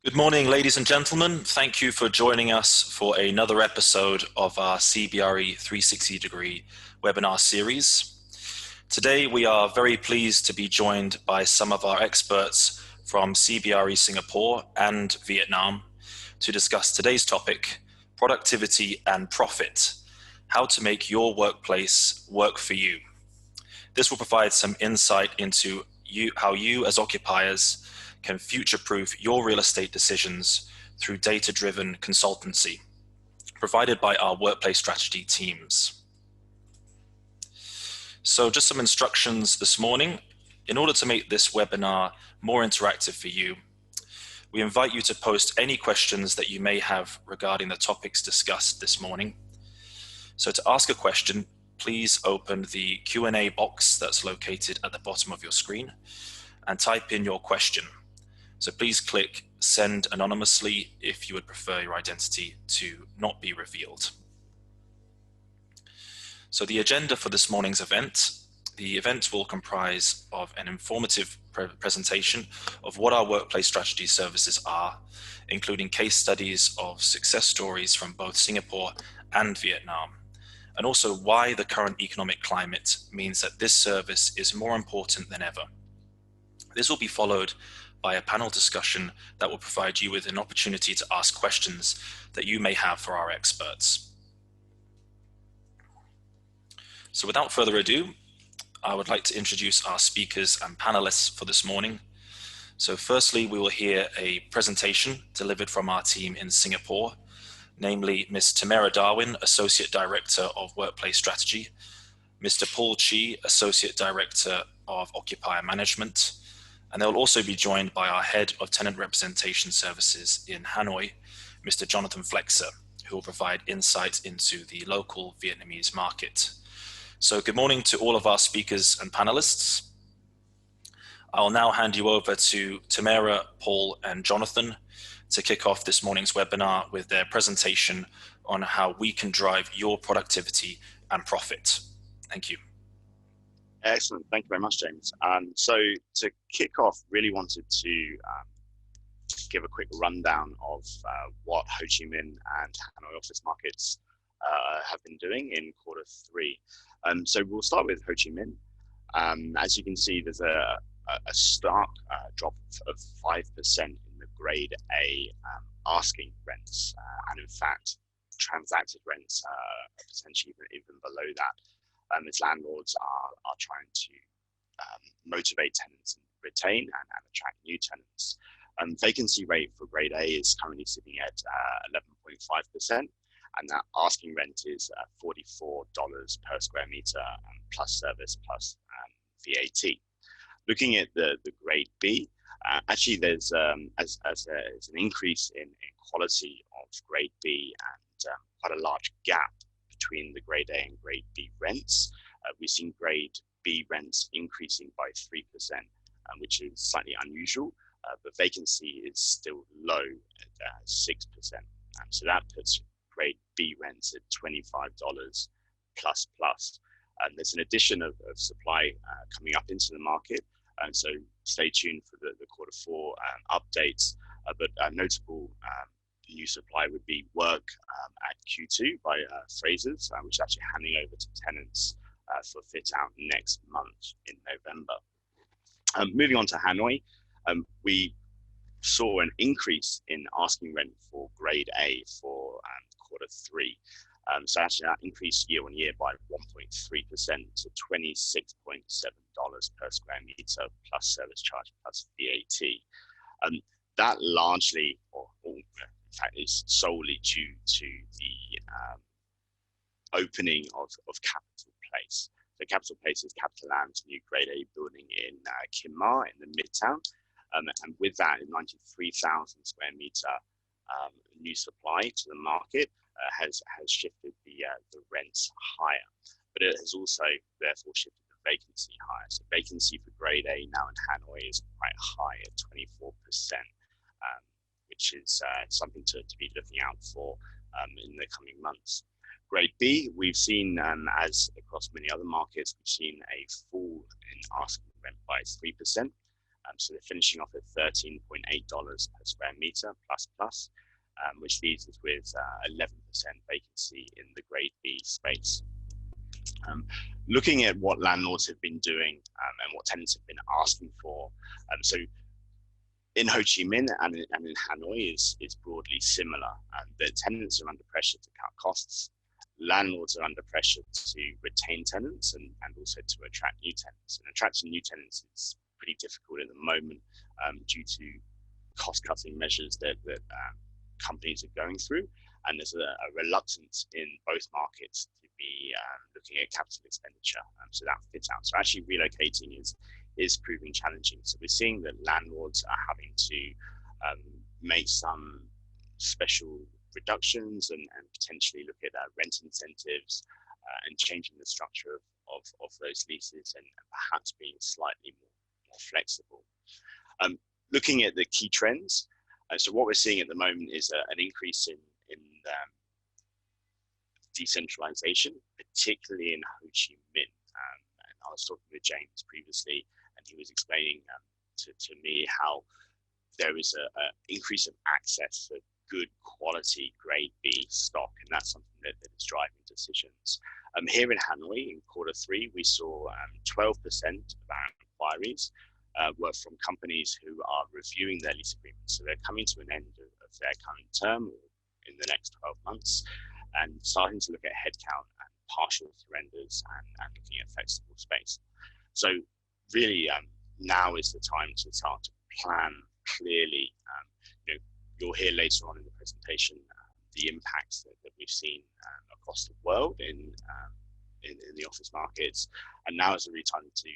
Good morning, ladies and gentlemen. Thank you for joining us for another episode of our CBRE 360-degree webinar series. Today, we are very pleased to be joined by some of our experts from CBRE Singapore and Vietnam to discuss today's topic, productivity and profit, how to make your workplace work for you. This will provide some insight into how you as occupiers can future-proof your real estate decisions through data-driven consultancy provided by our workplace strategy teams. So just some instructions this morning. In order to make this webinar more interactive for you, we invite you to post any questions that you may have regarding the topics discussed this morning. So to ask a question, please open the Q&A box that's located at the bottom of your screen and type in your question. So please click send anonymously if you would prefer your identity to not be revealed. So the agenda for this morning's event, the event will comprise of an informative presentation of what our workplace strategy services are, including case studies of success stories from both Singapore and Vietnam, and also why the current economic climate means that this service is more important than ever. This will be followed by a panel discussion that will provide you with an opportunity to ask questions that you may have for our experts. So without further ado, I would like to introduce our speakers and panelists for this morning. So firstly, we will hear a presentation delivered from our team in Singapore, namely Ms. Tamara Darwin, Associate Director of Workplace Strategy, Mr. Paul Chi, Associate Director of Occupier Management, and they will also be joined by our Head of Tenant Representation Services in Hanoi, Mr. Jonathan Flexer, who will provide insight into the local Vietnamese market. So good morning to all of our speakers and panelists. I'll now hand you over to Tamara, Paul, and Jonathan to kick off this morning's webinar with their presentation on how we can drive your productivity and profit. Thank you. Excellent. Thank you very much, James. So to kick off, really wanted to give a quick rundown of what Ho Chi Minh and Hanoi office markets have been doing in Q3. So we'll start with Ho Chi Minh. As you can see, there's a stark drop of 5% in the grade A asking rents, and in fact, transacted rents are potentially even below that. As landlords are trying to motivate tenants and retain and attract new tenants. Vacancy rate for grade A is currently sitting at 11.5%, and that asking rent is $44 per square meter plus service plus VAT. Looking at the grade B, actually there's an increase in quality of grade B and quite a large gap between the grade A and grade B rents. We've seen grade B rents increasing by 3%, which is slightly unusual, but vacancy is still low at 6%. So that puts grade B rents at $25 plus. There's an addition of supply coming up into the market, and so stay tuned for the Q4 updates. But notable new supply would be work at Q2 by Frasers, which is actually handing over to tenants for fit out next month in November. Moving on to Hanoi, we saw an increase in asking rent for grade A for Q3. So actually that increased year on year by 1.3% to $26.7 per square meter plus service charge plus VAT. That largely, or in fact, is solely due to the opening of Capital Place. So Capital Place is CapitaLand's new grade A building in Kim Ma in the Midtown. And with that, 93,000 square meter new supply to the market has shifted the rents higher, but it has also therefore shifted the vacancy higher. So vacancy for grade A now in Hanoi is quite high at 24%, which is something to be looking out for in the coming months. Grade B, we've seen, as across many other markets, we've seen a fall in asking rent by 3%. So they're finishing off at $13.8 per square meter plus, which leaves us with 11% vacancy in the grade B space. Looking at what landlords have been doing and what tenants have been asking for, so in Ho Chi Minh and in Hanoi is broadly similar. The tenants are under pressure to cut costs. Landlords are under pressure to retain tenants and also to attract new tenants. And attracting new tenants is pretty difficult at the moment due to cost-cutting measures that companies are going through. And there's a reluctance in both markets to be looking at capital expenditure. So that fits out. So actually relocating is proving challenging. So we're seeing that landlords are having to make some special reductions and potentially look at rent incentives and changing the structure of those leases and perhaps being slightly more flexible. Looking at the key trends, so what we're seeing at the moment is an increase in decentralization, particularly in Ho Chi Minh. And I was talking with James previously, and he was explaining to me how there is an increase of access to good quality grade B stock, and that's something that is driving decisions. Here in Hanoi, in Q3, we saw 12% of our inquiries were from companies who are reviewing their lease agreements. So they're coming to an end of their current term in the next 12 months and starting to look at headcount and partial surrenders and looking at flexible space. So really now is the time to start to plan clearly. You'll hear later on in the presentation the impacts that we've seen across the world in the office markets, and now is the really time to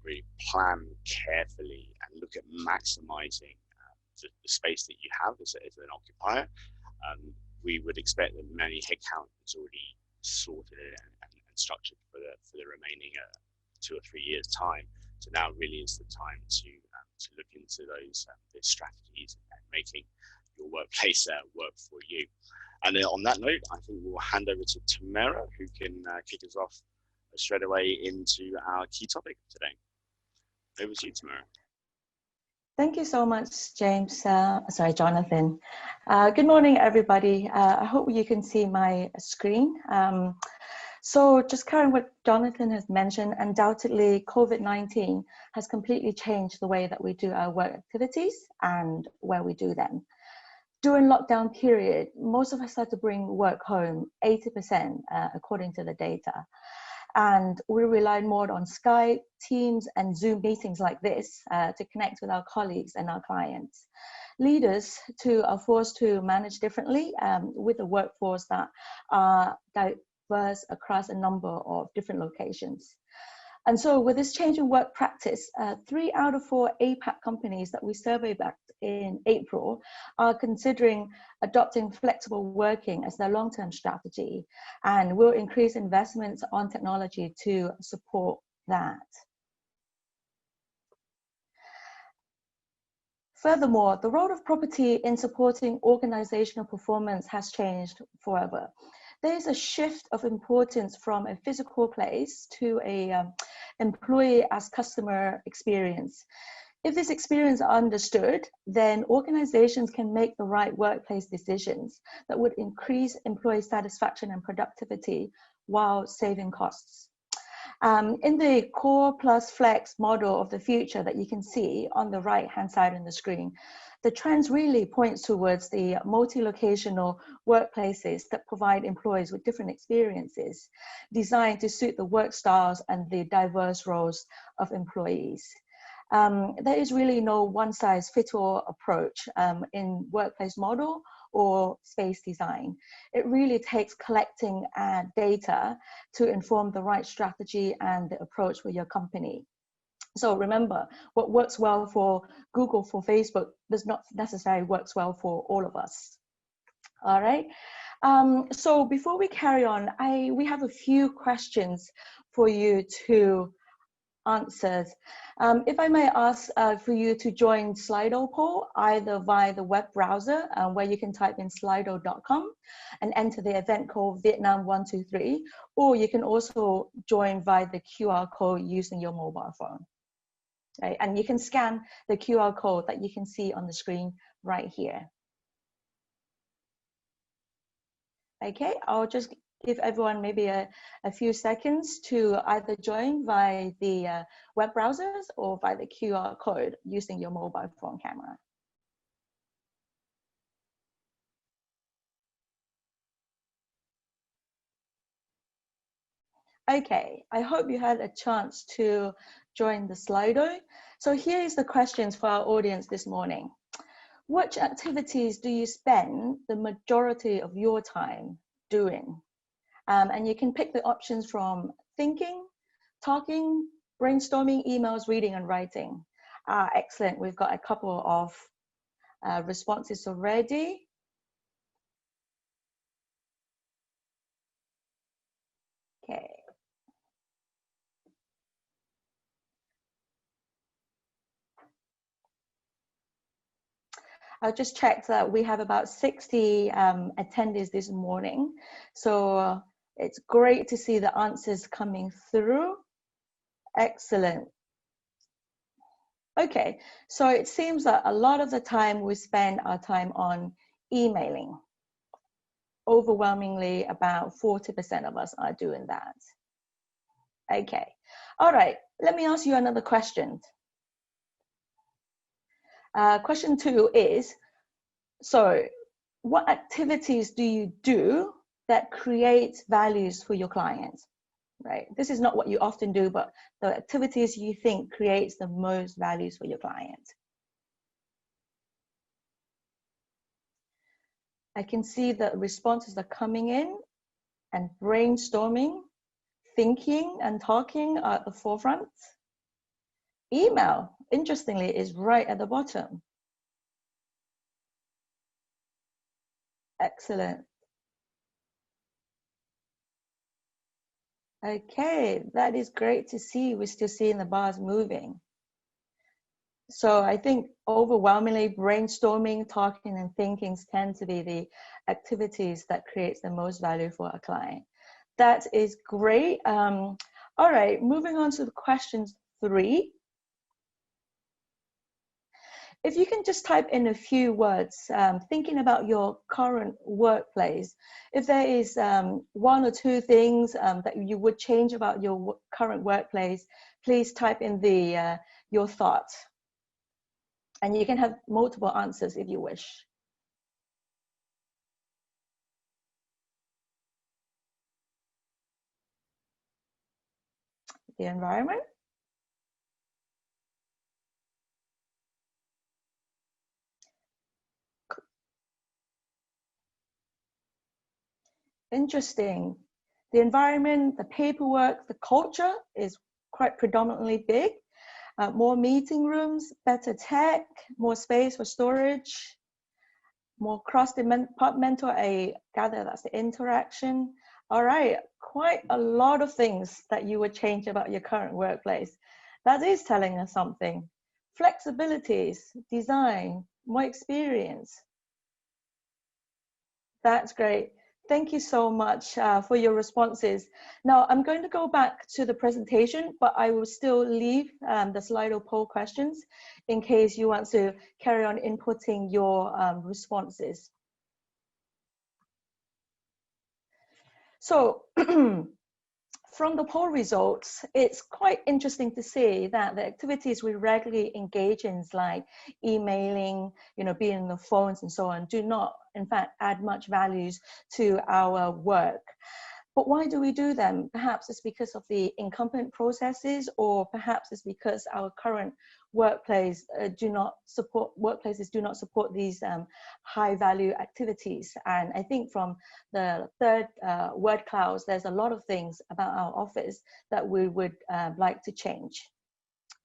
really plan carefully and look at maximizing the space that you have as an occupier. We would expect that many headcount is already sorted and structured for the remaining 2 or 3 years' time. So now really is the time to look into those strategies and making your workplace work for you. And on that note, I think we'll hand over to Tamara, who can kick us off straight away into our key topic today. Over to you, Tamara. Thank you so much, James. Jonathan. Good morning, everybody. I hope you can see my screen. So just carrying what Jonathan has mentioned, undoubtedly COVID-19 has completely changed the way that we do our work activities and where we do them. During lockdown period, most of us had to bring work home, 80% according to the data. And we relied more on Skype, Teams, and Zoom meetings like this to connect with our colleagues and our clients. Leaders are forced to manage differently with a workforce that are diverse across a number of different locations. And so with this change in work practice, 3 out of 4 APAC companies that we surveyed back in April are considering adopting flexible working as their long-term strategy and will increase investments on technology to support that. Furthermore, the role of property in supporting organizational performance has changed forever. There is a shift of importance from a physical place to a employee as customer experience. If this experience are understood, then organizations can make the right workplace decisions that would increase employee satisfaction and productivity while saving costs. In the core plus flex model of the future that you can see on the right-hand side on the screen, the trends really points towards the multi-locational workplaces that provide employees with different experiences designed to suit the work styles and the diverse roles of employees. There is really no one-size-fits-all approach in workplace model or space design. It really takes collecting data to inform the right strategy and the approach for your company. So remember, what works well for Google, for Facebook, does not necessarily works well for all of us. All right. So before we carry on, we have a few questions for you to answer. If I may ask for you to join Slido poll, either via the web browser, where you can type in slido.com and enter the event code Vietnam 123, or you can also join via the QR code using your mobile phone. right? And you can scan the QR code that you can see on the screen right here. Okay, I'll just give everyone maybe a few seconds to either join via the web browsers or via the QR code using your mobile phone camera. Okay, I hope you had a chance to join the Slido. So here is the questions for our audience this morning. Which activities do you spend the majority of your time doing? And you can pick the options from thinking, talking, brainstorming, emails, reading, and writing. Excellent, we've got a couple of responses already. Okay. I just checked that we have about 60 attendees this morning. So it's great to see the answers coming through. Excellent. Okay, so it seems that a lot of the time we spend our time on emailing. Overwhelmingly, about 40% of us are doing that. Okay, all right, let me ask you another question. Question 2 is, so what activities do you do that create values for your clients, right? This is not what you often do, but the activities you think creates the most values for your client. I can see that responses are coming in, and brainstorming, thinking and talking are at the forefront. Email, interestingly, is right at the bottom. Excellent. Okay, that is great to see. We're still seeing the bars moving. So I think overwhelmingly brainstorming, talking, and thinking tend to be the activities that creates the most value for a client. That is great. All right, moving on to the questions 3. If you can just type in a few words, thinking about your current workplace, if there is 1 or 2 things that you would change about your current workplace, please type in your thoughts. And you can have multiple answers if you wish. The environment. Interesting. The environment, the paperwork, the culture is quite predominantly big. More meeting rooms, better tech, more space for storage, more cross-departmental, I gather that's the interaction. All right, quite a lot of things that you would change about your current workplace. That is telling us something. Flexibilities, design, more experience. That's great. Thank you so much for your responses. Now, I'm going to go back to the presentation, but I will still leave the Slido poll questions in case you want to carry on inputting your responses. So, from the poll results, it's quite interesting to see that the activities we regularly engage in, like emailing, being on the phones and so on, do not, in fact, add much values to our work. But why do we do them? Perhaps it's because of the incumbent processes, or perhaps it's because our current workplaces do not support these high value activities. And I think from the third word clouds, there's a lot of things about our office that we would like to change.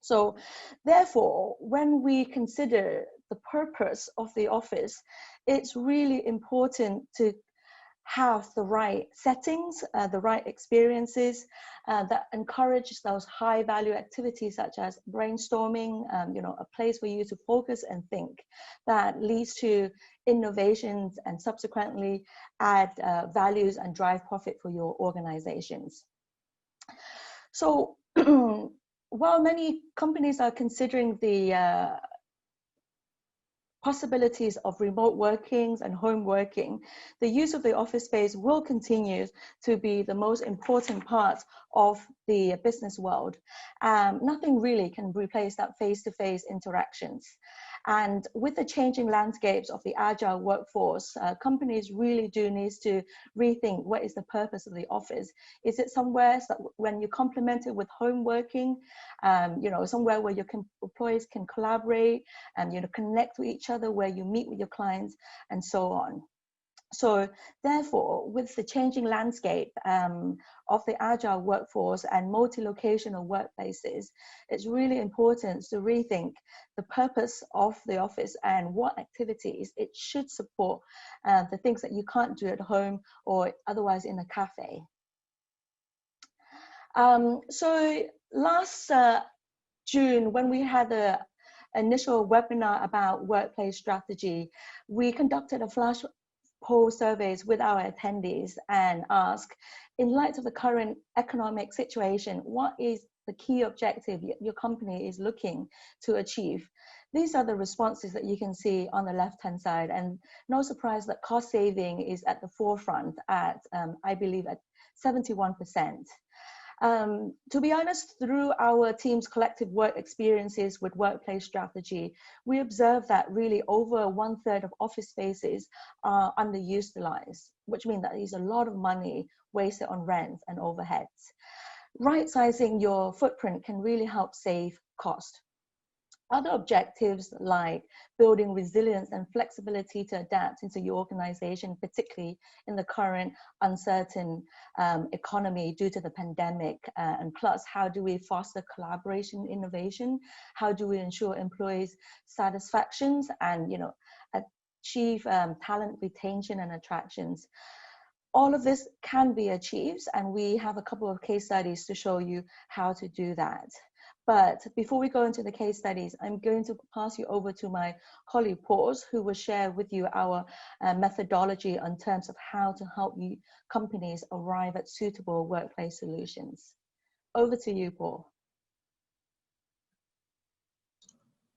So therefore, when we consider the purpose of the office, it's really important to have the right settings, the right experiences that encourage those high value activities such as brainstorming, a place for you to focus and think that leads to innovations and subsequently add values and drive profit for your organizations. So while many companies are considering the possibilities of remote workings and home working, the use of the office space will continue to be the most important part of the business world. Nothing really can replace that face-to-face interactions. And with the changing landscapes of the agile workforce, companies really do need to rethink what is the purpose of the office. Is it somewhere that when you complement it with home working, somewhere where your employees can collaborate and connect with each other, where you meet with your clients and so on. So therefore, with the changing landscape of the agile workforce and multi-locational workplaces, it's really important to rethink the purpose of the office and what activities it should support, the things that you can't do at home or otherwise in a cafe. So last June, when we had the initial webinar about workplace strategy, we conducted a flash poll surveys with our attendees and asked, in light of the current economic situation, what is the key objective your company is looking to achieve? These are the responses that you can see on the left-hand side, and no surprise that cost saving is at the forefront at, I believe, at 71%. To be honest, through our team's collective work experiences with workplace strategy, we observed that really over 1/3 of office spaces are underutilized, which means that there's a lot of money wasted on rent and overheads. Right-sizing your footprint can really help save cost. Other objectives like building resilience and flexibility to adapt into your organization, particularly in the current uncertain economy due to the pandemic, and plus how do we foster collaboration, innovation? How do we ensure employees' satisfactions and achieve talent retention and attractions? All of this can be achieved, and we have a couple of case studies to show you how to do that. But before we go into the case studies, I'm going to pass you over to my colleague, Paul, who will share with you our methodology in terms of how to help you companies arrive at suitable workplace solutions. Over to you, Paul.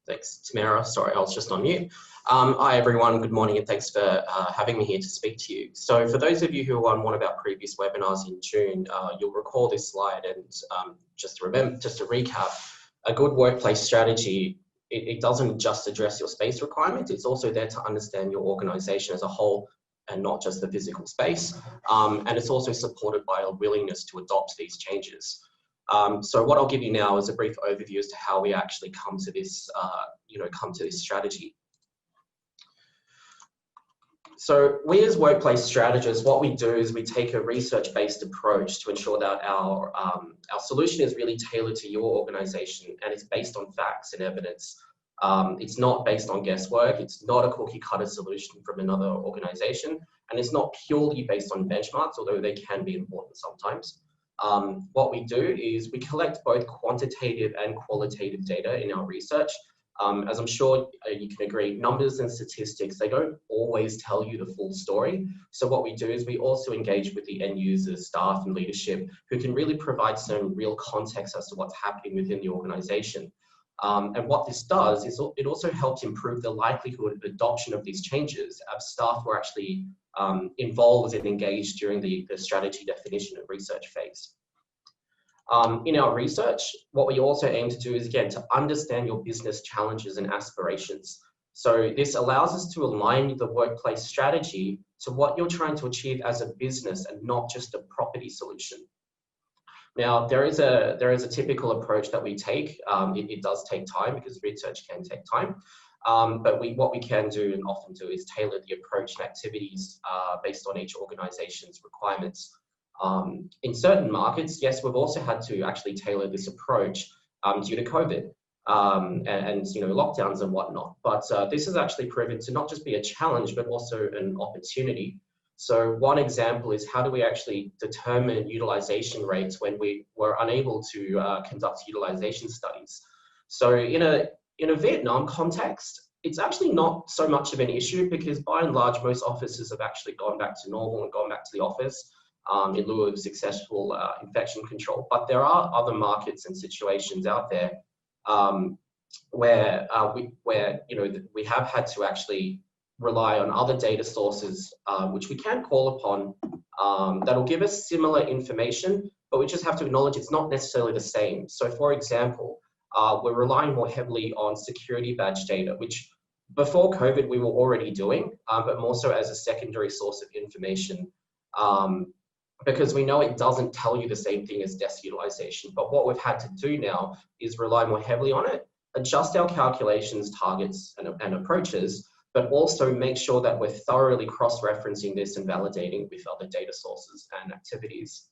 Thanks, Tamara. Sorry, I was just on mute. Hi, everyone. Good morning, and thanks for having me here to speak to you. So for those of you who were on one of our previous webinars in June, you'll recall this slide. And just to recap, a good workplace strategy, it doesn't just address your space requirements. It's also there to understand your organization as a whole and not just the physical space. And it's also supported by a willingness to adopt these changes. So what I'll give you now is a brief overview as to how we actually come to this, strategy. So we as workplace strategists, what we do is we take a research-based approach to ensure that our solution is really tailored to your organization and it's based on facts and evidence. It's not based on guesswork. It's not a cookie cutter solution from another organization. And it's not purely based on benchmarks, although they can be important sometimes. What we do is we collect both quantitative and qualitative data in our research. As I'm sure you can agree, numbers and statistics, they don't always tell you the full story. So what we do is we also engage with the end users, staff and leadership who can really provide some real context as to what's happening within the organization. And what this does is it also helps improve the likelihood of adoption of these changes as staff were actually involved and engaged during the strategy definition and research phase. In our research, what we also aim to do is, again, to understand your business challenges and aspirations. So this allows us to align the workplace strategy to what you're trying to achieve as a business and not just a property solution. Now, there is a typical approach that we take. It does take time because research can take time. But what we can do and often do is tailor the approach and activities based on each organization's requirements. In certain markets, yes, we've also had to actually tailor this approach due to COVID and lockdowns and whatnot. But this has actually proven to not just be a challenge, but also an opportunity. So one example is how do we actually determine utilization rates when we were unable to conduct utilization studies? So in a Vietnam context, it's actually not so much of an issue because by and large, most offices have actually gone back to normal and gone back to the office. in lieu of successful infection control. But there are other markets and situations out there where we have had to actually rely on other data sources, which we can call upon, that'll give us similar information, but we just have to acknowledge it's not necessarily the same. So for example, we're relying more heavily on security badge data, which before COVID we were already doing, but more so as a secondary source of information, because we know it doesn't tell you the same thing as desk utilization. But what we've had to do now is rely more heavily on it, adjust our calculations, targets, and approaches, but also make sure that we're thoroughly cross-referencing this and validating with other data sources and activities.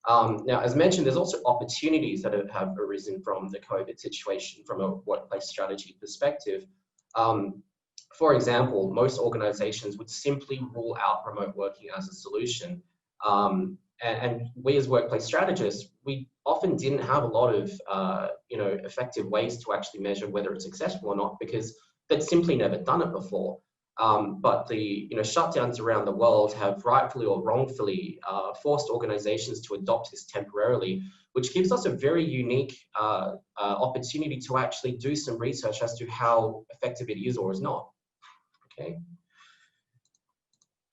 Now, as mentioned, there's also opportunities that have arisen from the COVID situation from a workplace strategy perspective. For example, most organizations would simply rule out remote working as a solution. And we as workplace strategists, we often didn't have a lot of effective ways to actually measure whether it's successful or not, because they'd simply never done it before. But the shutdowns around the world have rightfully or wrongfully forced organizations to adopt this temporarily, which gives us a very unique opportunity to actually do some research as to how effective it is or is not. Okay.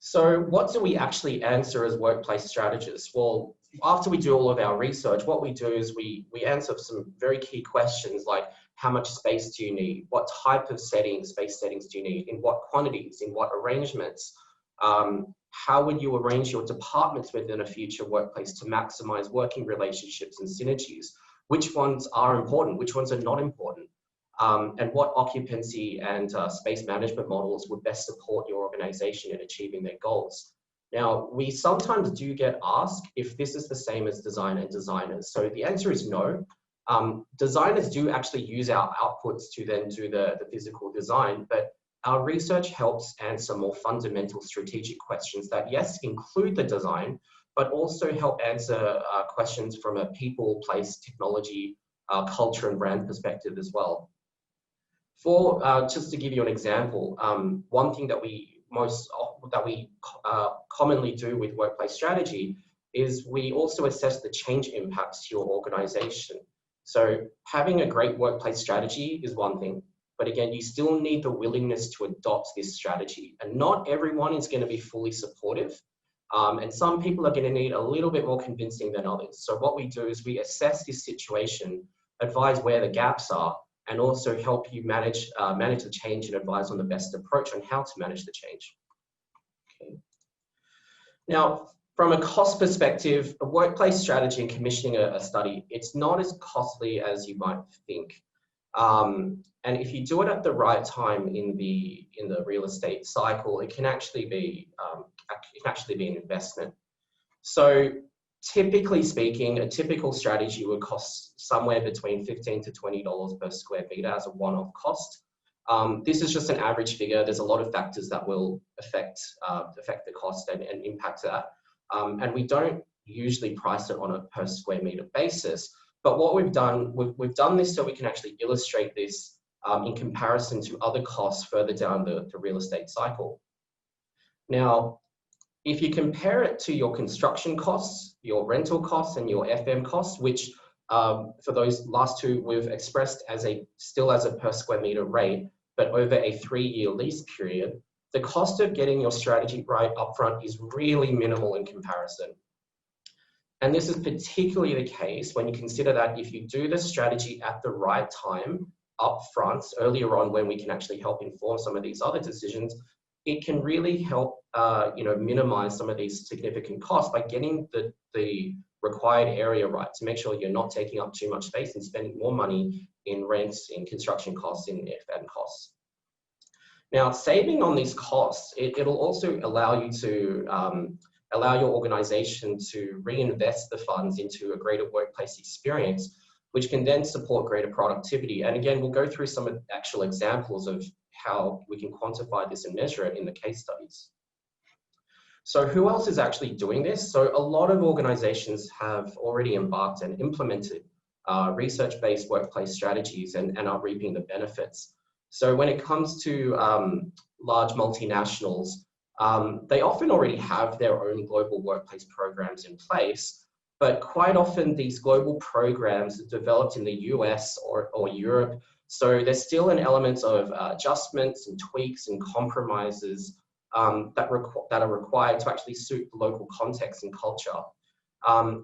So what do we actually answer as workplace strategists? Well, after we do all of our research, what we do is we answer some very key questions like, how much space do you need? What type of space settings do you need? In what quantities? In what arrangements? How would you arrange your departments within a future workplace to maximize working relationships and synergies? Which ones are important? Which ones are not important? And what occupancy and space management models would best support your organization in achieving their goals? Now, we sometimes do get asked if this is the same as design and designers. So the answer is no. Designers do actually use our outputs to then do the physical design, but our research helps answer more fundamental strategic questions that, yes, include the design, but also help answer questions from a people, place, technology, culture, and brand perspective as well. Just to give you an example, one thing that we commonly do with workplace strategy is we also assess the change impacts to your organization. So having a great workplace strategy is one thing, but again, you still need the willingness to adopt this strategy, and not everyone is going to be fully supportive. And some people are going to need a little bit more convincing than others. So what we do is we assess this situation, advise where the gaps are, and also help you manage the change and advise on the best approach on how to manage the change. Okay. Now, from a cost perspective, a workplace strategy and commissioning a study, it's not as costly as you might think. And if you do it at the right time in the real estate cycle, it can actually be an investment. So typically speaking, a typical strategy would cost somewhere between $15 to $20 per square meter as a one-off cost. This is just an average figure. There's a lot of factors that will affect the cost and impact that. And we don't usually price it on a per square meter basis. But what we've done this so we can actually illustrate this in comparison to other costs further down the real estate cycle. Now, if you compare it to your construction costs, your rental costs, and your FM costs, which for those last two we've expressed still as a per square meter rate, but over a 3-year lease period, the cost of getting your strategy right upfront is really minimal in comparison. And this is particularly the case when you consider that if you do the strategy at the right time upfront, earlier on when we can actually help inform some of these other decisions, it can really help minimize some of these significant costs by getting the required area right to make sure you're not taking up too much space and spending more money in rents, in construction costs, in FM costs. Now, saving on these costs, it'll also allow you to allow your organization to reinvest the funds into a greater workplace experience, which can then support greater productivity. And again, we'll go through some actual examples of how we can quantify this and measure it in the case studies. So who else is actually doing this? So a lot of organizations have already embarked and implemented research-based workplace strategies and are reaping the benefits. So when it comes to large multinationals, They often already have their own global workplace programs in place, but quite often these global programs are developed in the US or Europe. So there's still an element of adjustments and tweaks and compromises that are required to actually suit the local context and culture.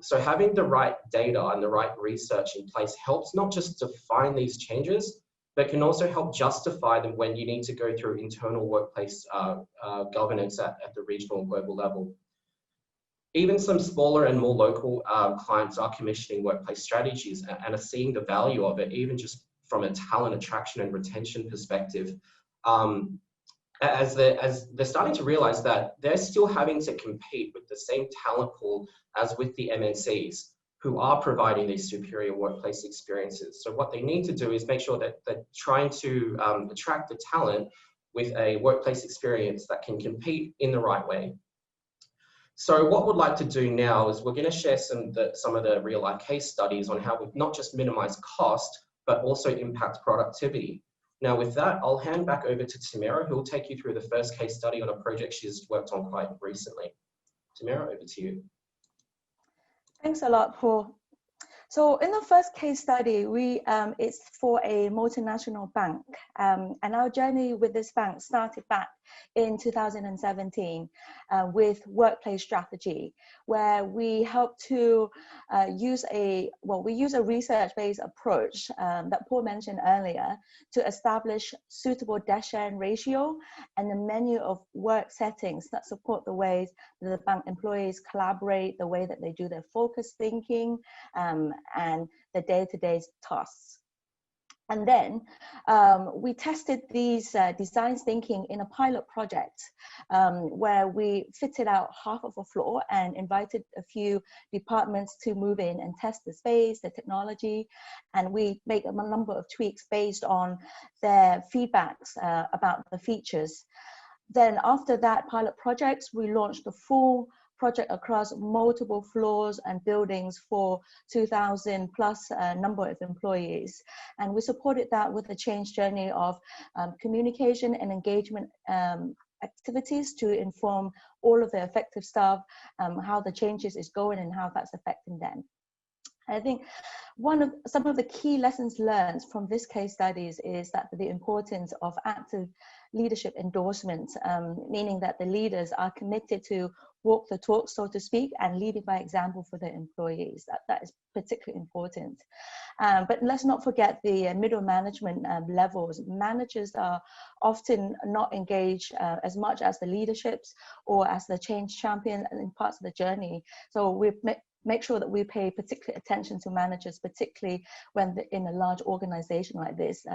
So having the right data and the right research in place helps not just define these changes, but can also help justify them when you need to go through internal workplace governance at the regional and global level. Even some smaller and more local clients are commissioning workplace strategies and are seeing the value of it, even just from a talent attraction and retention perspective. As they're starting to realize that they're still having to compete with the same talent pool as with the MNCs who are providing these superior workplace experiences. So what they need to do is make sure that they're trying to attract the talent with a workplace experience that can compete in the right way. So what we'd like to do now is we're going to share some of the real life case studies on how we've not just minimized cost, but also impact productivity. Now with that, I'll hand back over to Tamara, who will take you through the first case study on a project she's worked on quite recently. Tamara, over to you. Thanks a lot, Paul. So in the first case study, it's for a multinational bank, and our journey with this bank started back in 2017 with workplace strategy, where we help to use a research-based approach that Paul mentioned earlier to establish suitable desk sharing ratio and a menu of work settings that support the ways that the bank employees collaborate, the way that they do their focus thinking, and the day-to-day tasks. And then we tested these design thinking in a pilot project where we fitted out half of a floor and invited a few departments to move in and test the space, the technology, and we made a number of tweaks based on their feedbacks about the features. Then after that pilot project, we launched a full project across multiple floors and buildings for 2,000 plus number of employees. And we supported that with a change journey of communication and engagement activities to inform all of the effective staff how the changes is going and how that's affecting them. I think some of the key lessons learned from this case studies is that the importance of active leadership endorsement, meaning that the leaders are committed to walk the talk, so to speak, and leading by example for their employees. That is particularly important. But let's not forget the middle management levels. Managers are often not engaged as much as the leaderships or as the change champion in parts of the journey. So we've make sure that we pay particular attention to managers, particularly when in a large organization like this.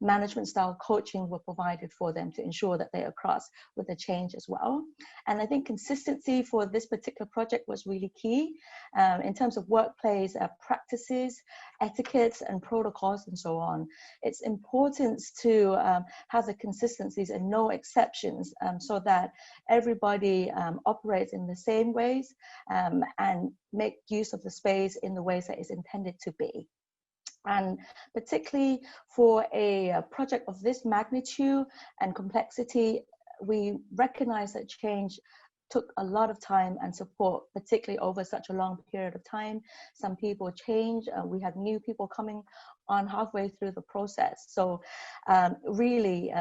Management style coaching were provided for them to ensure that they are across with the change as well. And I think consistency for this particular project was really key in terms of workplace practices, etiquettes, and protocols, and so on. It's important to have the consistencies and no exceptions so that everybody operates in the same ways and make use of the space in the ways that it's intended to be. And particularly for a project of this magnitude and complexity, we recognize that change took a lot of time and support, particularly over such a long period of time. Some people change. We have new people coming on halfway through the process. So really,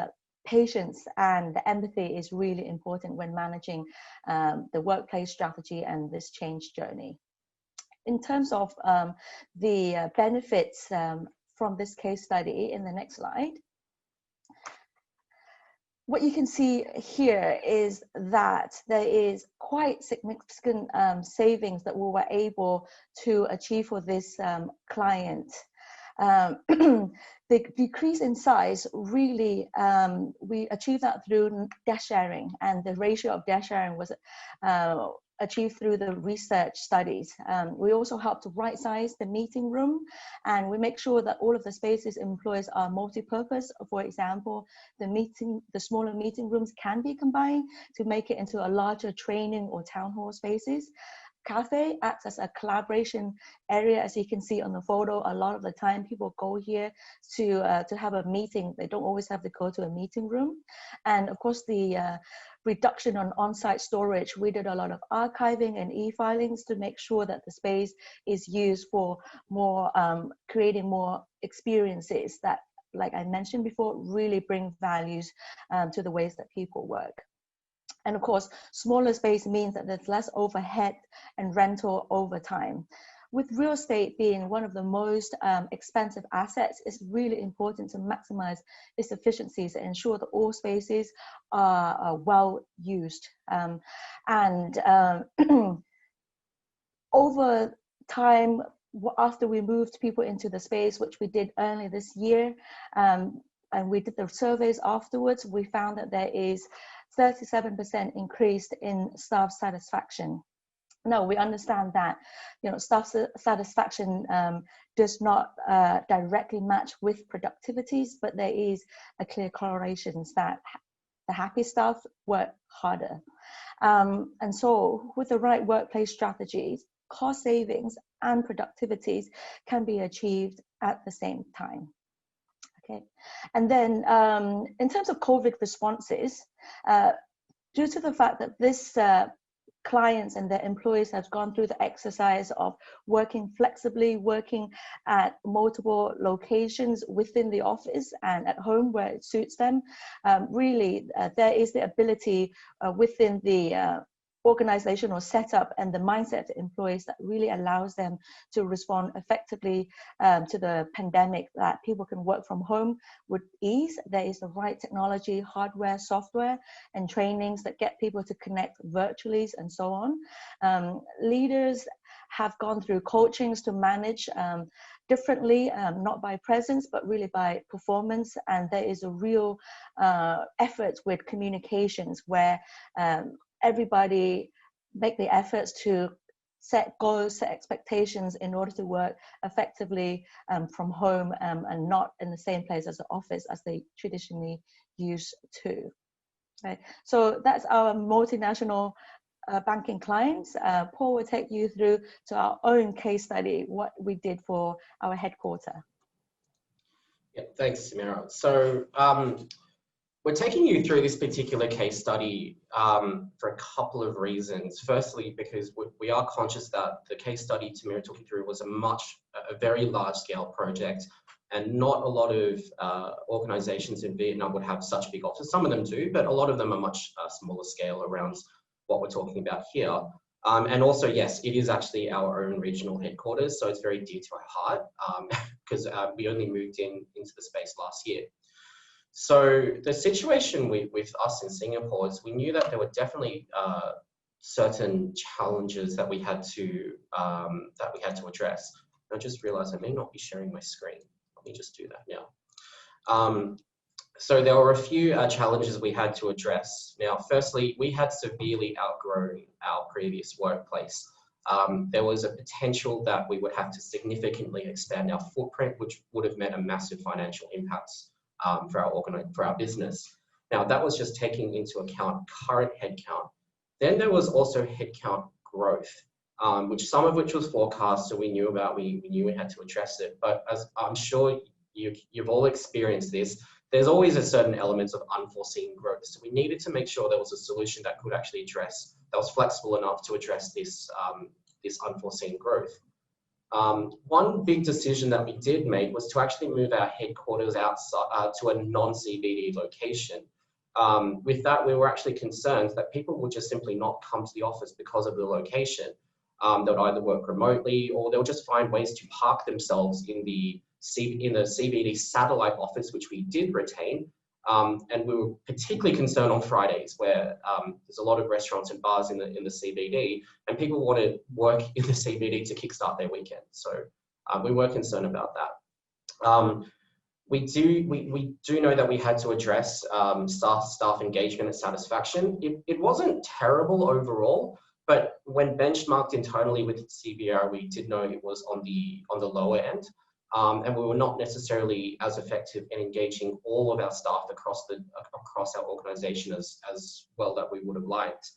patience and empathy is really important when managing the workplace strategy and this change journey. In terms of the benefits from this case study, in the next slide, what you can see here is that there is quite significant savings that we were able to achieve for this client. The decrease in size really, we achieved that through desk sharing, and the ratio of desk sharing was achieved through the research studies. We also help to right size the meeting room, and we make sure that all of the spaces employees are multi-purpose. For example, the smaller meeting rooms can be combined to make it into a larger training or town hall spaces. cafe acts as a collaboration area. As you can see on the photo, a lot of the time people go here to have a meeting. They don't always have to go to a meeting room. And of course, the reduction on-site storage, we did a lot of archiving and e-filings to make sure that the space is used for more, creating more experiences that, like I mentioned before, really bring values to the ways that people work. And of course, smaller space means that there's less overhead and rental over time. With real estate being one of the most expensive assets, it's really important to maximize its efficiencies and ensure that all spaces are well used. Over time, after we moved people into the space, which we did early this year, and we did the surveys afterwards, we found that there is 37% increase in staff satisfaction. Now, we understand that, you know, staff satisfaction does not directly match with productivities, but there is a clear correlation that the happy staff work harder. And so with the right workplace strategies, cost savings and productivities can be achieved at the same time. Okay, and then in terms of COVID responses, due to the fact that this clients and their employees have gone through the exercise of working flexibly, working at multiple locations within the office and at home where it suits them, really there is the ability within the organizational setup and the mindset of employees that really allows them to respond effectively to the pandemic, that people can work from home with ease. There is the right technology, hardware, software, and trainings that get people to connect virtually and so on. Leaders have gone through coachings to manage differently, not by presence, but really by performance. And there is a real effort with communications where everybody make the efforts to set goals, set expectations in order to work effectively from home and not in the same place as the office as they traditionally used to. Right. So that's our multinational banking clients. Paul will take you through to our own case study, what we did for our headquarter. Yeah, thanks, Samira. So we're taking you through this particular case study for a couple of reasons. Firstly, because we are conscious that the case study Samira took you through was a very large scale project, and not a lot of organizations in Vietnam would have such big offices. Some of them do, but a lot of them are much smaller scale around what we're talking about here. And also, yes, it is actually our own regional headquarters, so it's very dear to our heart because we only moved into the space last year. So the situation with us in Singapore is we knew that there were definitely certain challenges that we had to address. I just realized I may not be sharing my screen. Let me just do that now. So there were a few challenges we had to address. Now, firstly, we had severely outgrown our previous workplace. There was a potential that we would have to significantly expand our footprint, which would have meant a massive financial impact for our business. Now, that was just taking into account current headcount. Then there was also headcount growth, some of which was forecast, so we knew we had to address it. But as I'm sure you've all experienced this, there's always a certain elements of unforeseen growth. So we needed to make sure there was a solution that could actually that was flexible enough to address this unforeseen growth. One big decision that we did make was to actually move our headquarters outside to a non-CBD location. With that, we were actually concerned that people would just simply not come to the office because of the location. They would either work remotely or they'll just find ways to park themselves in the CBD satellite office, which we did retain. And we were particularly concerned on Fridays, where there's a lot of restaurants and bars in the CBD, and people want to work in the CBD to kickstart their weekend. So we were concerned about that. We do know that we had to address staff engagement and satisfaction. It wasn't terrible overall, but when benchmarked internally with CBR, we did know it was on the lower end. And we were not necessarily as effective in engaging all of our staff across our organization as well that we would have liked.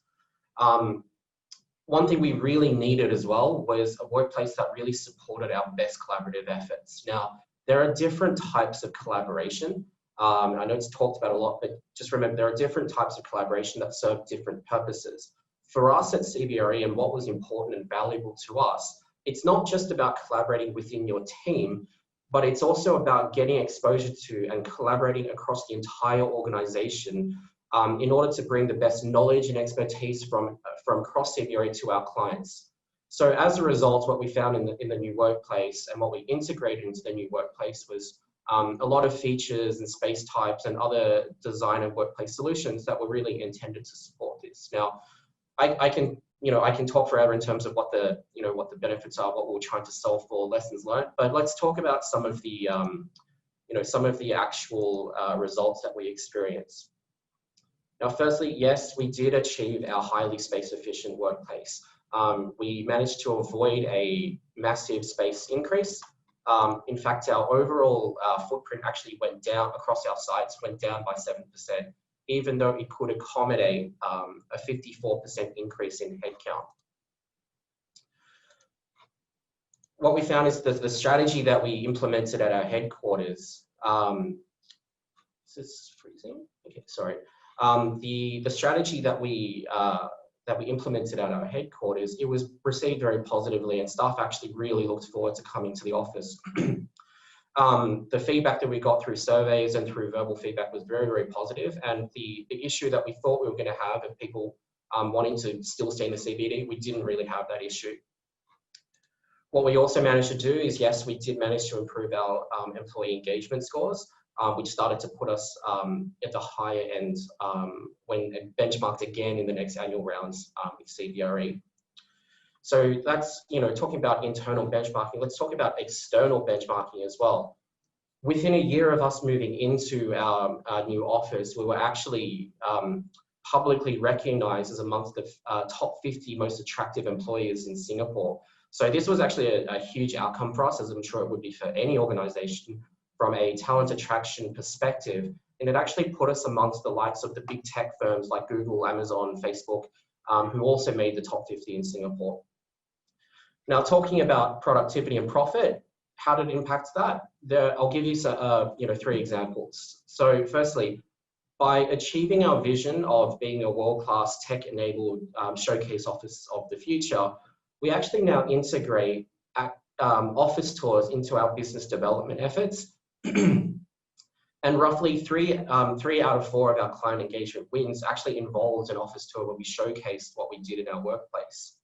one thing we really needed as well was a workplace that really supported our best collaborative efforts. Now, there are different types of collaboration. I know it's talked about a lot, but just remember there are different types of collaboration that serve different purposes. For us at CBRE, and what was important and valuable to us, it's not just about collaborating within your team, but it's also about getting exposure to and collaborating across the entire organization in order to bring the best knowledge and expertise from across CBRE to our clients. So as a result, what we found in the new workplace and what we integrated into the new workplace was a lot of features and space types and other design and workplace solutions that were really intended to support this. Now, I can talk forever in terms of what the benefits are, what we're trying to solve for, lessons learned. But let's talk about some of the actual results that we experienced. Now, firstly, yes, we did achieve our highly space efficient workplace. We managed to avoid a massive space increase. In fact, our overall footprint actually went down across our sites, went down by 7%, even though it could accommodate a 54% increase in headcount. What we found is that the strategy that we implemented at our headquarters, is this freezing? Okay, sorry. The strategy that we implemented at our headquarters, it was received very positively, and staff actually really looked forward to coming to the office. The feedback that we got through surveys and through verbal feedback was very, very positive. And the issue that we thought we were going to have of people wanting to still stay in the CBD, we didn't really have that issue. What we also managed to do is, yes, we did manage to improve our employee engagement scores, which started to put us at the higher end when benchmarked again in the next annual rounds with CBRE. So that's, talking about internal benchmarking. Let's talk about external benchmarking as well. Within a year of us moving into our new office, we were actually publicly recognized as amongst the top 50 most attractive employers in Singapore. So this was actually a huge outcome for us, as I'm sure it would be for any organization, from a talent attraction perspective. And it actually put us amongst the likes of the big tech firms like Google, Amazon, Facebook, who also made the top 50 in Singapore. Now, talking about productivity and profit, how did it impact that? I'll give you 3 examples. So firstly, by achieving our vision of being a world-class tech-enabled showcase office of the future, we actually now integrate office tours into our business development efforts. And roughly 3 out of 4 of our client engagement wins actually involved an office tour where we showcased what we did in our workplace.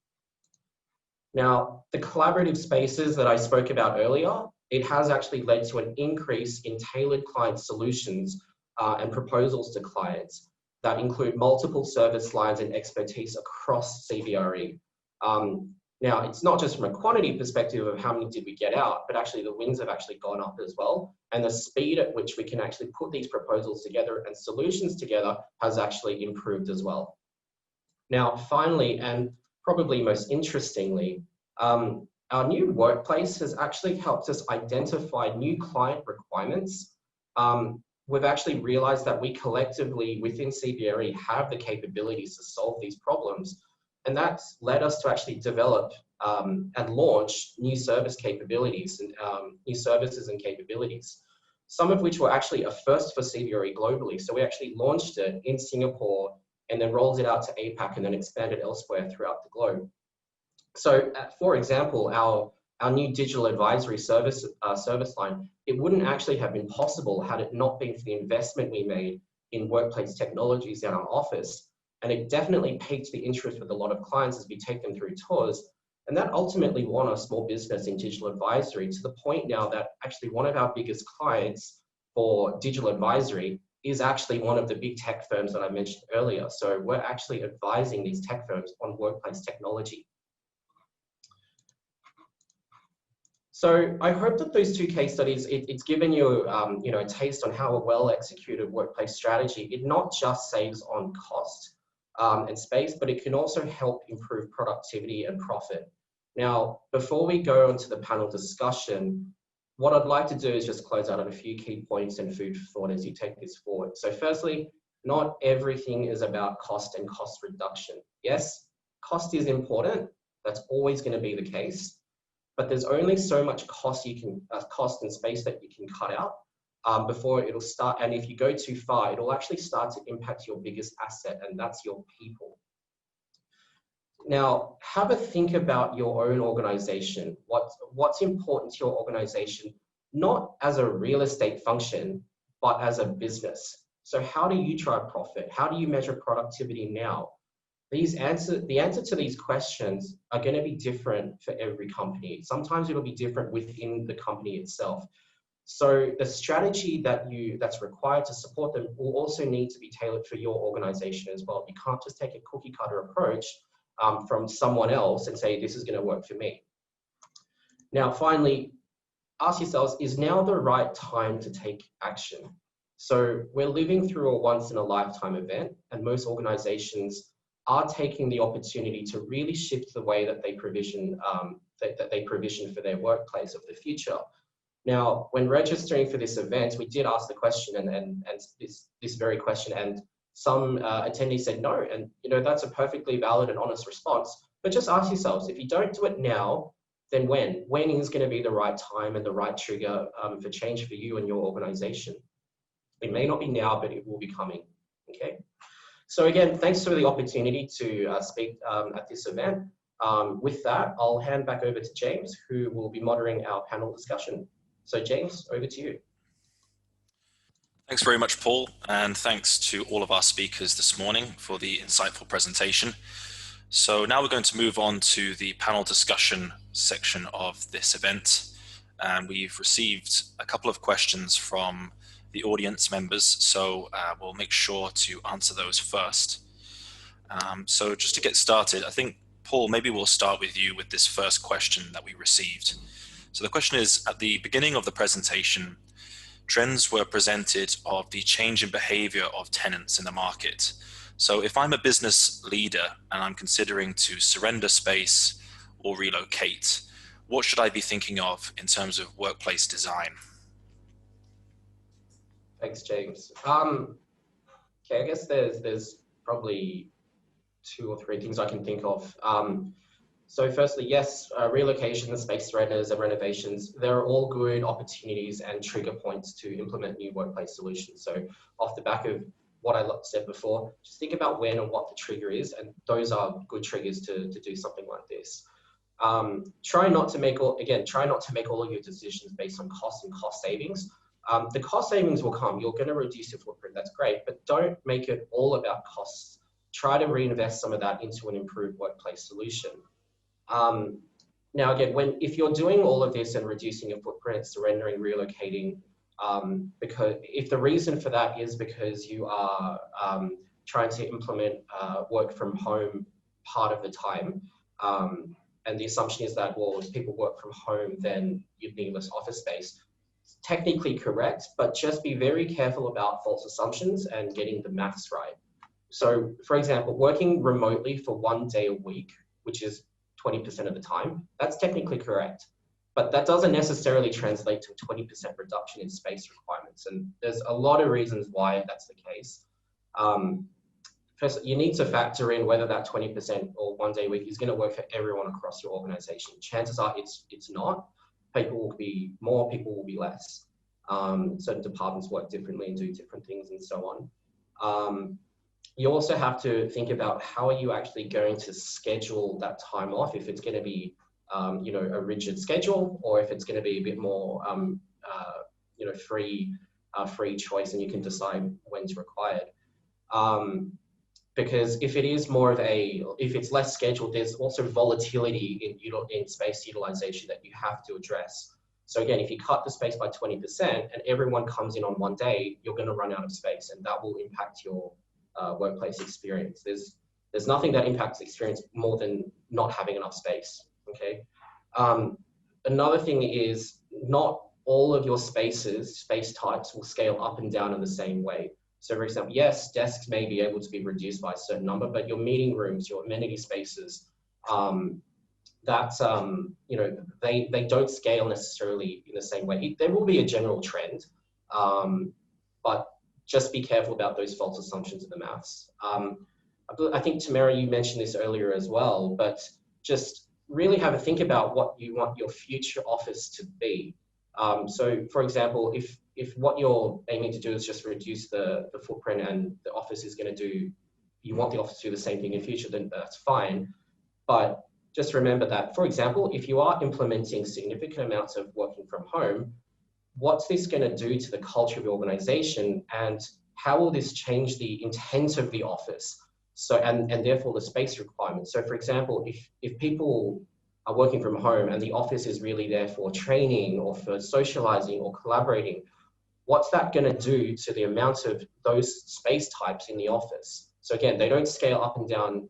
Now, the collaborative spaces that I spoke about earlier, it has actually led to an increase in tailored client solutions and proposals to clients that include multiple service lines and expertise across CBRE. Now, it's not just from a quantity perspective of how many did we get out, but actually the wins have actually gone up as well. And the speed at which we can actually put these proposals together and solutions together has actually improved as well. Now, finally, and probably most interestingly, our new workplace has actually helped us identify new client requirements. We've actually realized that we collectively within CBRE have the capabilities to solve these problems. And that's led us to actually develop and launch new service capabilities and new services and capabilities, some of which were actually a first for CBRE globally. So we actually launched it in Singapore and then rolled it out to APAC and then expanded elsewhere throughout the globe. So for example, our new digital advisory service line, it wouldn't actually have been possible had it not been for the investment we made in workplace technologies in our office. And it definitely piqued the interest with a lot of clients as we take them through tours. And that ultimately won us more business in digital advisory, to the point now that actually one of our biggest clients for digital advisory is actually one of the big tech firms that I mentioned earlier. So we're actually advising these tech firms on workplace technology. So I hope that those 2 case studies, it's given you, a taste on how a well-executed workplace strategy, it not just saves on cost and space, but it can also help improve productivity and profit. Now, before we go into the panel discussion, what I'd like to do is just close out on a few key points and food for thought as you take this forward. So firstly, not everything is about cost and cost reduction. Yes, cost is important. That's always going to be the case. But there's only so much cost cost and space that you can cut out before it'll start. And if you go too far, it'll actually start to impact your biggest asset, and that's your people. Now, have a think about your own organization. What's important to your organization, not as a real estate function, but as a business. So how do you drive profit? How do you measure productivity now? The answer to these questions are going to be different for every company. Sometimes it'll be different within the company itself. So the strategy that's required to support them will also need to be tailored for your organization as well. You can't just take a cookie cutter approach from someone else and say, this is going to work for me. Now, finally, ask yourselves, is now the right time to take action? So we're living through a once in a lifetime event, and most organizations are taking the opportunity to really shift the way that they provision for their workplace of the future. Now, when registering for this event, we did ask the question and this very question, and some attendees said no, and that's a perfectly valid and honest response. But just ask yourselves, if you don't do it now, then when? When is going to be the right time and the right trigger for change for you and your organization? It may not be now, but it will be coming. Okay. So again, thanks for the opportunity to speak at this event. With that, I'll hand back over to James, who will be moderating our panel discussion. So James, over to you. Thanks very much, Paul, and thanks to all of our speakers this morning for the insightful presentation. So now we're going to move on to the panel discussion section of this event. And we've received a couple of questions from the audience members, so we'll make sure to answer those first. So just to get started, I think, Paul, maybe we'll start with you with this first question that we received. So the question is, at the beginning of the presentation, trends were presented of the change in behavior of tenants in the market. So if I'm a business leader and I'm considering to surrender space or relocate, what should I be thinking of in terms of workplace design? Thanks, James. Okay, I guess there's probably 2 or 3 things I can think of. So firstly, yes, relocation, space surrenders and renovations, they're all good opportunities and trigger points to implement new workplace solutions. So off the back of what I said before, just think about when and what the trigger is, and those are good triggers to do something like this. Try not to make all of your decisions based on cost and cost savings. The cost savings will come. You're going to reduce your footprint. That's great, but don't make it all about costs. Try to reinvest some of that into an improved workplace solution. Now, again, if you're doing all of this and reducing your footprint, surrendering, relocating, because if the reason for that is because you are trying to implement work from home part of the time, and the assumption is that, well, if people work from home, then you'd need less office space. It's technically correct, but just be very careful about false assumptions and getting the maths right. So, for example, working remotely for 1 day a week, which is 20% of the time, that's technically correct. But that doesn't necessarily translate to a 20% reduction in space requirements. And there's a lot of reasons why that's the case. First, you need to factor in whether that 20% or 1 day a week is going to work for everyone across your organization. Chances are it's not. People will be more, people will be less. Certain departments work differently and do different things and so on. You also have to think about how are you actually going to schedule that time off, if it's going to be a rigid schedule, or if it's going to be a bit more free choice, and you can decide when's required. Because if it is if it's less scheduled, there's also volatility in space utilization that you have to address. So again, if you cut the space by 20% and everyone comes in on 1 day, you're going to run out of space, and that will impact your workplace experience. There's nothing that impacts experience more than not having enough space. Okay. Another thing is, not all of your space types will scale up and down in the same way. So for example, yes, desks may be able to be reduced by a certain number, but your meeting rooms, your amenity spaces, they don't scale necessarily in the same way. There will be a general trend, but just be careful about those false assumptions of the maths. I think, Tamara, you mentioned this earlier as well, but just really have a think about what you want your future office to be. So, for example, if what you're aiming to do is just reduce the footprint and the office is going to do, you want the office to do the same thing in the future, then that's fine. But just remember that, for example, if you are implementing significant amounts of working from home, what's this going to do to the culture of the organization, and how will this change the intent of the office? So, and therefore the space requirements. So for example, if people are working from home and the office is really there for training or for socializing or collaborating, what's that going to do to the amount of those space types in the office? So again, they don't scale up and down,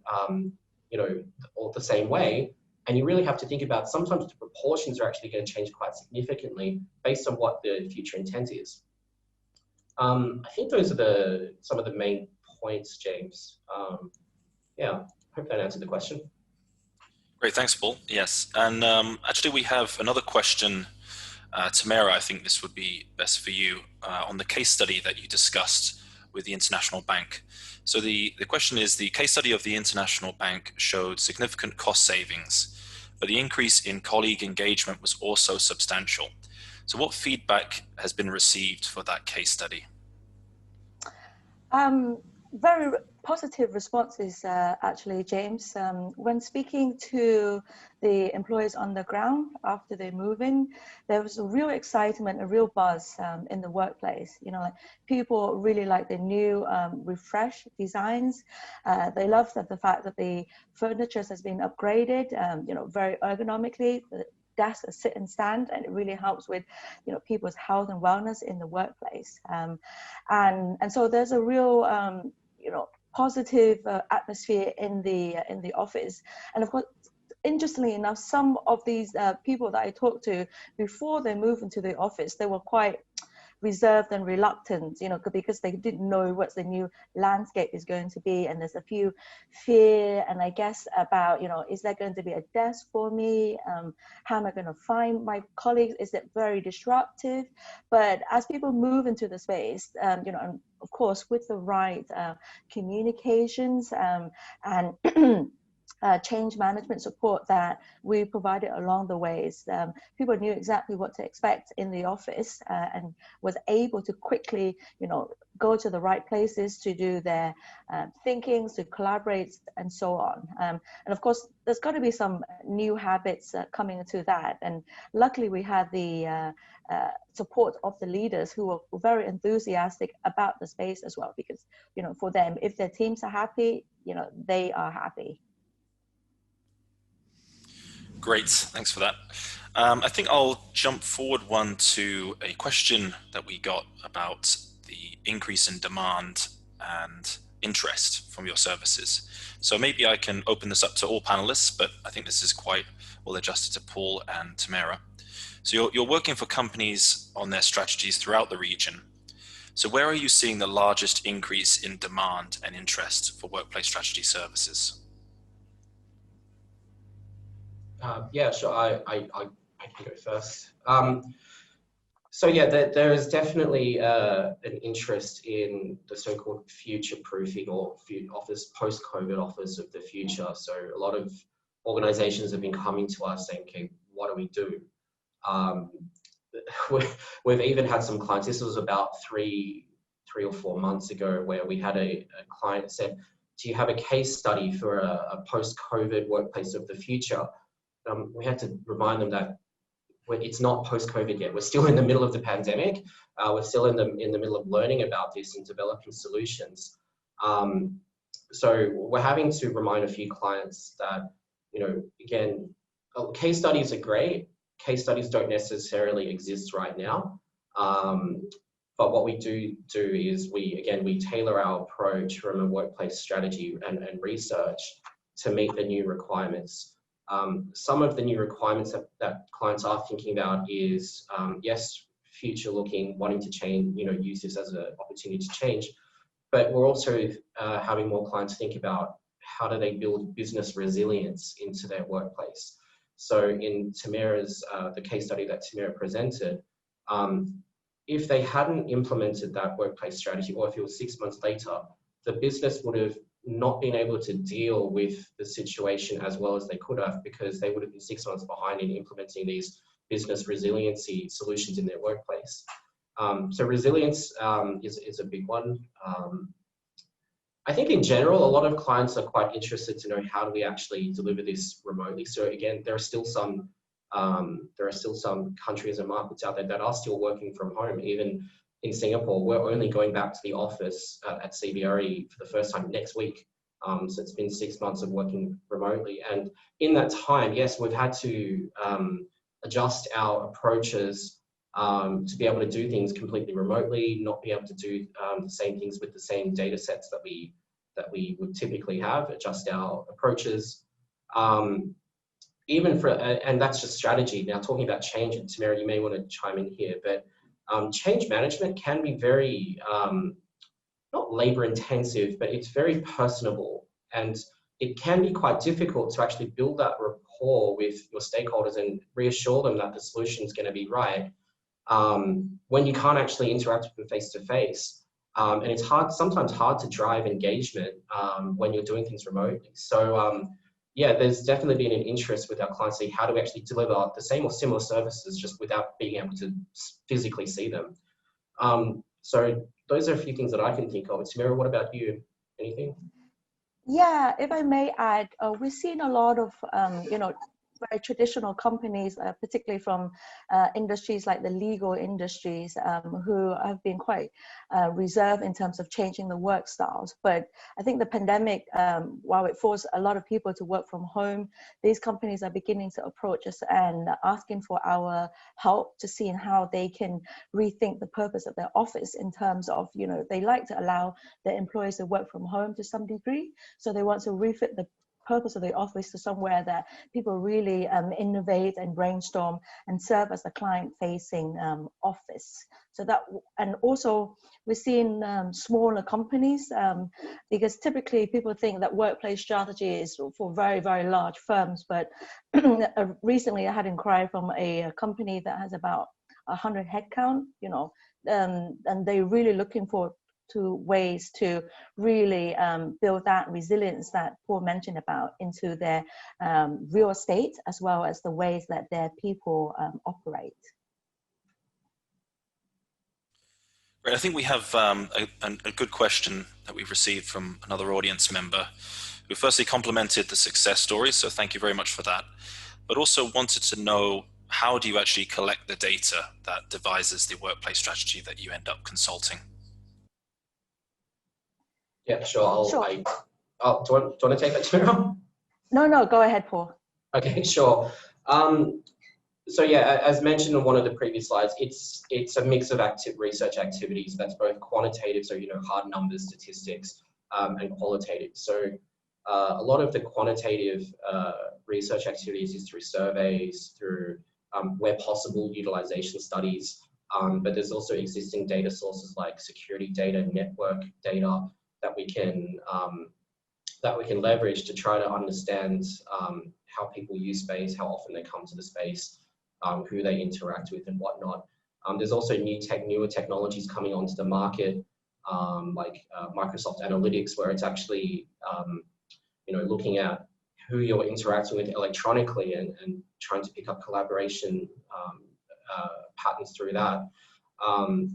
all the same way. And you really have to think about, sometimes the proportions are actually going to change quite significantly based on what the future intent is. I think those are some of the main points, James. Yeah, hope that answered the question. Great, thanks, Paul. Yes, and actually we have another question. Tamara, I think this would be best for you on the case study that you discussed with the International Bank. So the question is, the case study of the International Bank showed significant cost savings, but the increase in colleague engagement was also substantial. So what feedback has been received for that case study? Very positive responses, actually, James. When speaking to the employees on the ground after they move in, there was a real excitement, a real buzz in the workplace. You know, like, people really like the new refreshed designs. They love the fact that the furniture has been upgraded, very ergonomically. The desks sit and stand, and it really helps with, people's health and wellness in the workplace. And so there's a real, positive atmosphere in the office. And of course, interestingly enough, some of these people that I talked to before they moved into the office, they were quite reserved and reluctant, because they didn't know what the new landscape is going to be. And there's a few fear, and I guess about, is there going to be a desk for me? How am I going to find my colleagues? Is it very disruptive? But as people move into the space, and of course, with the right communications and change management support that we provided along the ways, people knew exactly what to expect in the office and was able to quickly, go to the right places to do their thinkings, to collaborate, and so on. And of course, there's got to be some new habits coming into that. And luckily, we had the support of the leaders who were very enthusiastic about the space as well, because, for them, if their teams are happy, they are happy. Great, thanks for that. I think I'll jump forward one to a question that we got about the increase in demand and interest from your services. So maybe I can open this up to all panelists, but I think this is quite well adjusted to Paul and Tamara. So you're working for companies on their strategies throughout the region. So where are you seeing the largest increase in demand and interest for workplace strategy services? Yeah, sure. I can go first. So yeah, there is definitely an interest in the so-called future-proofing or post-COVID offers of the future. So a lot of organizations have been coming to us saying, okay, what do we do? We've even had some clients, this was about three or 4 months ago, where we had a client that said, do you have a case study for a post-COVID workplace of the future? We had to remind them that it's not post-COVID yet. We're still in the middle of the pandemic. We're still in the middle of learning about this and developing solutions. So we're having to remind a few clients that, again, case studies are great. Case studies don't necessarily exist right now. But what we do is we tailor our approach from a workplace strategy and research to meet the new requirements. Some of the new requirements that clients are thinking about is, yes, future looking, wanting to change, use this as an opportunity to change. But we're also having more clients think about how do they build business resilience into their workplace. So in Tamara's, the case study that Tamara presented, if they hadn't implemented that workplace strategy, or if it was 6 months later, the business would have not been able to deal with the situation as well as they could have, because they would have been 6 months behind in implementing these business resiliency solutions in their workplace. So resilience is a big one. I think in general, a lot of clients are quite interested to know, how do we actually deliver this remotely? So again, there are still some countries and markets out there that are still working from home. Even in Singapore, we're only going back to the office at CBRE for the first time next week. So it's been 6 months of working remotely. And in that time, yes, we've had to adjust our approaches to be able to do things completely remotely, not be able to do the same things with the same data sets that we would typically have, adjust our approaches. Even for, and that's just strategy. Now, talking about change, and Tamara, you may want to chime in here, but change management can be very, not labor intensive, but it's very personable, and it can be quite difficult to actually build that rapport with your stakeholders and reassure them that the solution is going to be right when you can't actually interact with them face to face. And it's sometimes hard to drive engagement when you're doing things remotely. So yeah, there's definitely been an interest with our clients, see how do we actually deliver the same or similar services just without being able to physically see them. So those are a few things that I can think of. Samira, what about you? Anything? Yeah, if I may add, we've seen a lot of, very traditional companies, particularly from industries like the legal industries, who have been quite reserved in terms of changing the work styles. But I think the pandemic, while it forced a lot of people to work from home, these companies are beginning to approach us and asking for our help to see how they can rethink the purpose of their office in terms of, they like to allow their employees to work from home to some degree. So they want to refit the purpose of the office to somewhere that people really innovate and brainstorm and serve as a client-facing office. So that, and also we're seeing smaller companies because typically people think that workplace strategy is for very, very large firms. But recently I had inquiry from a company that has about 100 headcount, and they're really looking for ways to really build that resilience that Paul mentioned about into their real estate, as well as the ways that their people operate. Great. I think we have a good question that we've received from another audience member who firstly complimented the success stories, so thank you very much for that, but also wanted to know, how do you actually collect the data that devises the workplace strategy that you end up consulting? Yeah, sure. Sure. Do you want to take that, Tamara? No, go ahead, Paul. Okay, sure. So yeah, as mentioned in one of the previous slides, it's a mix of research activities that's both quantitative, so hard numbers, statistics, and qualitative. So a lot of the quantitative research activities is through surveys, through where possible utilization studies, but there's also existing data sources like security data, network data that we can leverage to try to understand how people use space, how often they come to the space, who they interact with, and whatnot. There's also newer technologies coming onto the market, like Microsoft Analytics, where it's actually looking at who you're interacting with electronically and trying to pick up collaboration patterns through that.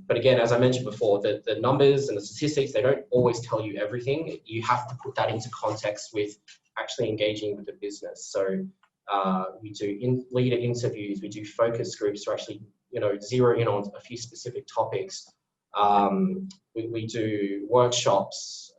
But again, as I mentioned before, the numbers and the statistics, they don't always tell you everything. You have to put that into context with actually engaging with the business. So we do leader interviews, we do focus groups to actually zero in on a few specific topics. We do workshops,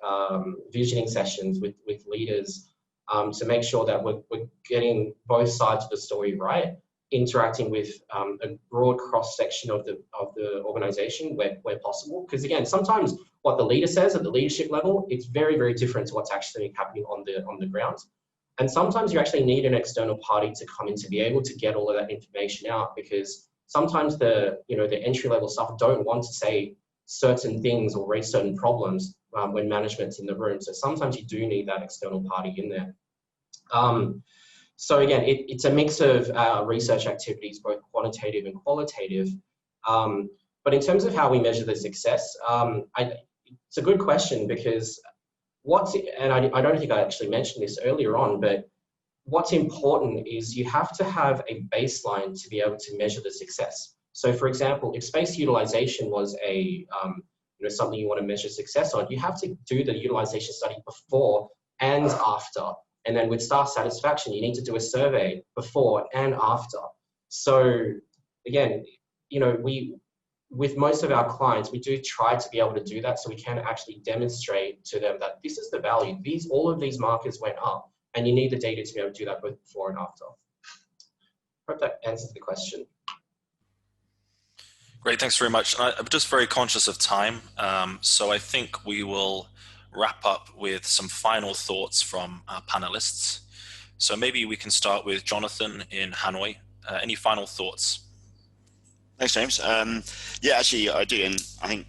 visioning sessions with leaders to make sure that we're getting both sides of the story right, interacting with a broad cross section of the organization where possible. Because again, sometimes what the leader says at the leadership level, it's very, very different to what's actually happening on the ground. And sometimes you actually need an external party to come in to be able to get all of that information out, because sometimes the entry level staff don't want to say certain things or raise certain problems when management's in the room. So sometimes you do need that external party in there. So again, it's a mix of research activities, both quantitative and qualitative. But in terms of how we measure the success, it's a good question, because and I don't think I actually mentioned this earlier on, but what's important is you have to have a baseline to be able to measure the success. So for example, if space utilization was something you want to measure success on, you have to do the utilization study before and after. And then with staff satisfaction, you need to do a survey before and after. So again, with most of our clients, we do try to be able to do that so we can actually demonstrate to them that this is the value. All of these markers went up, and you need the data to be able to do that both before and after. Hope that answers the question. Great, thanks very much. I'm just very conscious of time, so I think we will wrap up with some final thoughts from our panelists. So maybe we can start with Jonathan in Hanoi. Any final thoughts? Thanks, James. Yeah, actually, I do. And I think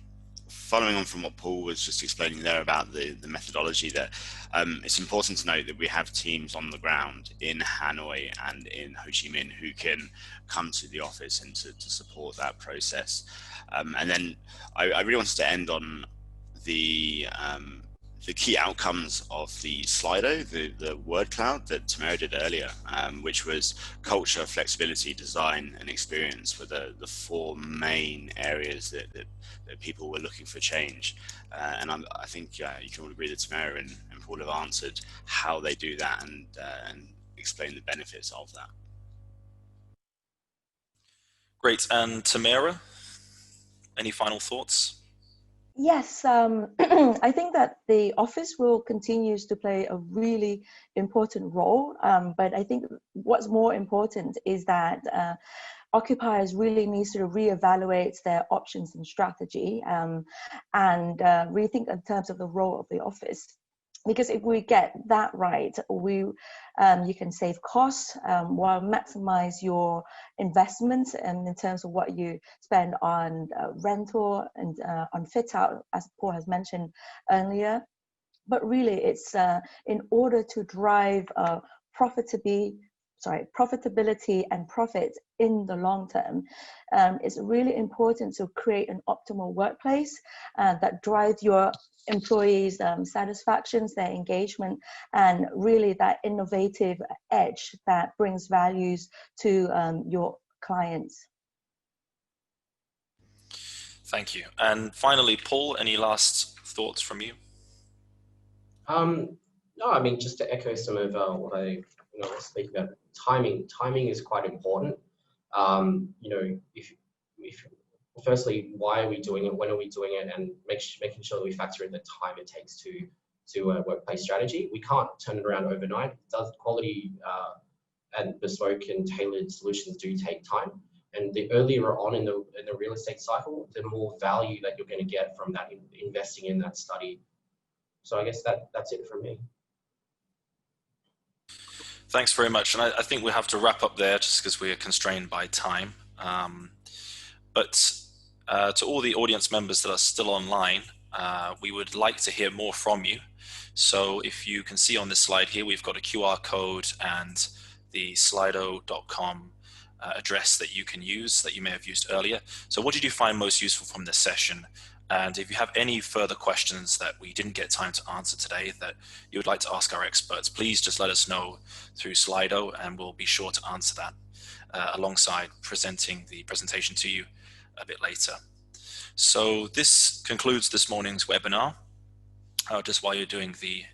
following on from what Paul was just explaining there about the methodology there, it's important to note that we have teams on the ground in Hanoi and in Ho Chi Minh who can come to the office and to support that process. And then I really wanted to end on the key outcomes of the Slido, the word cloud that Tamara did earlier, which was culture, flexibility, design, and experience were the four main areas that people were looking for change. And I think you can all agree that Tamara and Paul have answered how they do that and explain the benefits of that. Great. And Tamara, any final thoughts? Yes, I think that the office will continue to play a really important role, but I think what's more important is that occupiers really need to reevaluate their options and strategy and rethink in terms of the role of the office. Because if we get that right, you can save costs while maximize your investments and in terms of what you spend on rental and on fit out, as Paul has mentioned earlier. But really, it's in order to drive profitability and profits in the long term. It's really important to create an optimal workplace that drives your employees' satisfactions, their engagement, and really that innovative edge that brings values to your clients. Thank you. And finally, Paul, any last thoughts from you? No, I mean, just to echo some of what I was speaking about, timing is quite important. Firstly, why are we doing it? When are we doing it? And making sure that we factor in the time it takes to a workplace strategy. We can't turn it around overnight. Quality and bespoke and tailored solutions do take time. And the earlier on in the real estate cycle, the more value that you're going to get from that investing in that study. So I guess that's it from me. Thanks very much. And I think we have to wrap up there just because we are constrained by time. But to all the audience members that are still online, we would like to hear more from you. So if you can see on this slide here, we've got a QR code and the slido.com address that you can use that you may have used earlier. So what did you find most useful from this session? And if you have any further questions that we didn't get time to answer today that you would like to ask our experts, please just let us know through Slido and we'll be sure to answer that alongside presenting the presentation to you a bit later. So this concludes this morning's webinar. Just while you're doing the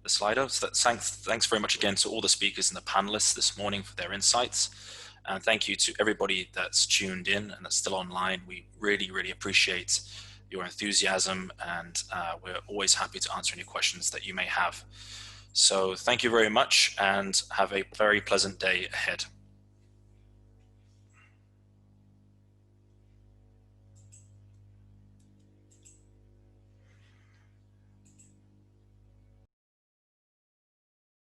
Slido. So thanks very much again to all the speakers and the panelists this morning for their insights. And thank you to everybody that's tuned in and that's still online. We really, really appreciate your enthusiasm, and we're always happy to answer any questions that you may have. So thank you very much and have a very pleasant day ahead.